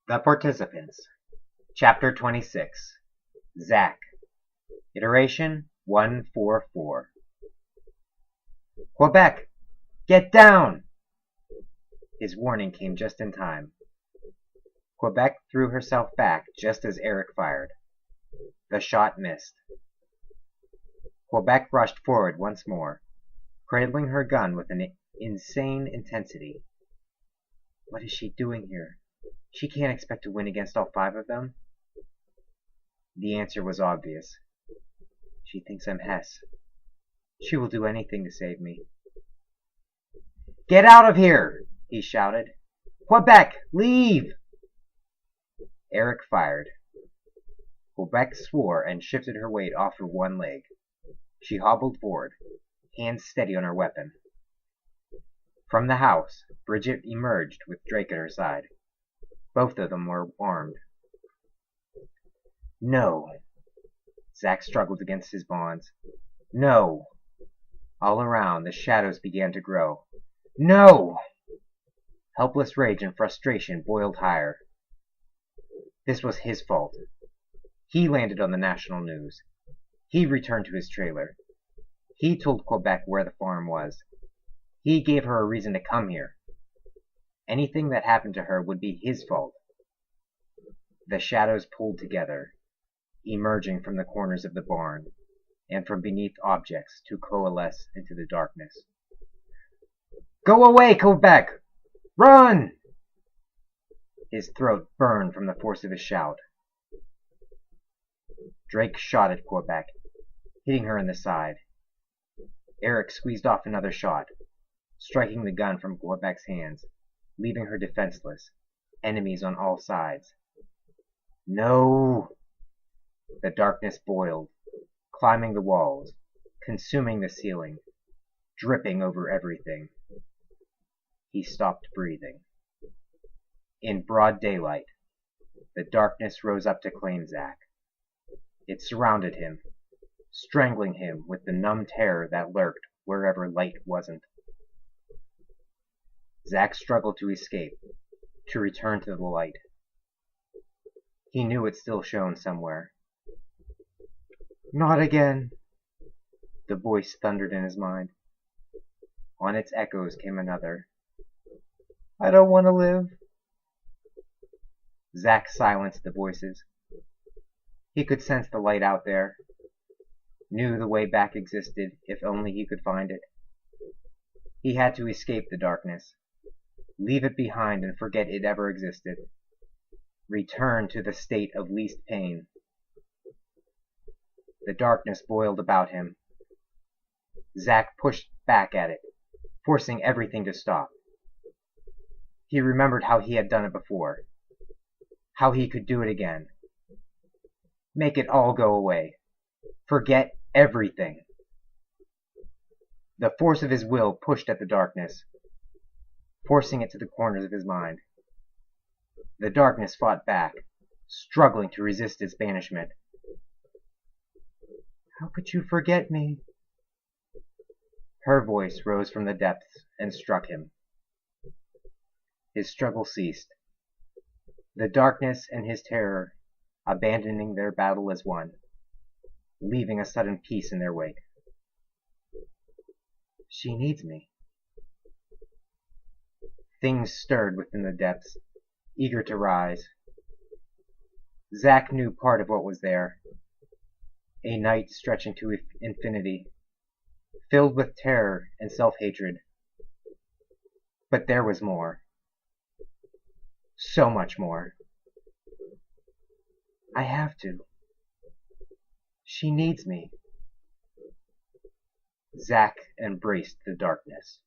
The Participants, Chapter 26, Zack, Iteration 144. Quebec! Get down! His warning came just in time. Quebec threw herself back just as Eric fired. The shot missed. Quebec rushed forward once more, cradling her gun with an insane intensity. What is she doing here? She can't expect to win against all 5 of them. The answer was obvious. She thinks I'm Hess. She will do anything to save me. Get out of here! He shouted. Quebec, leave! Eric fired. Quebec swore and shifted her weight off her one leg. She hobbled forward, hands steady on her weapon. From the house, Bridget emerged with Drake at her side. Both of them were armed. No. Zack struggled against his bonds. No. All around, the shadows began to grow. No! Helpless rage and frustration boiled higher. This was his fault. He landed on the national news. He returned to his trailer. He told Quebec where the farm was. He gave her a reason to come here. Anything that happened to her would be his fault. The shadows pulled together, emerging from the corners of the barn and from beneath objects to coalesce into the darkness. Go away, Quebec! Run! His throat burned from the force of his shout. Drake shot at Quebec, hitting her in the side. Eric squeezed off another shot, striking the gun from Quebec's hands, leaving her defenseless, enemies on all sides. No! The darkness boiled, climbing the walls, consuming the ceiling, dripping over everything. He stopped breathing. In broad daylight, the darkness rose up to claim Zack. It surrounded him, strangling him with the numb terror that lurked wherever light wasn't. Zack struggled to escape, to return to the light. He knew it still shone somewhere. Not again, the voice thundered in his mind. On its echoes came another. I don't want to live. Zack silenced the voices. He could sense the light out there, knew the way back existed if only he could find it. He had to escape the darkness, leave it behind and forget it ever existed. Return to the state of least pain. The darkness boiled about him. Zack pushed back at it, forcing everything to stop. He remembered how he had done it before, how he could do it again. Make it all go away. Forget everything. The force of his will pushed at the darkness, forcing it to the corners of his mind. The darkness fought back, struggling to resist its banishment. How could you forget me? Her voice rose from the depths and struck him. His struggle ceased. The darkness and his terror abandoning their battle as one, leaving a sudden peace in their wake. She needs me. Things stirred within the depths, eager to rise. Zack knew part of what was there. A night stretching to infinity, filled with terror and self-hatred. But there was more. So much more. I have to. She needs me. Zack embraced the darkness.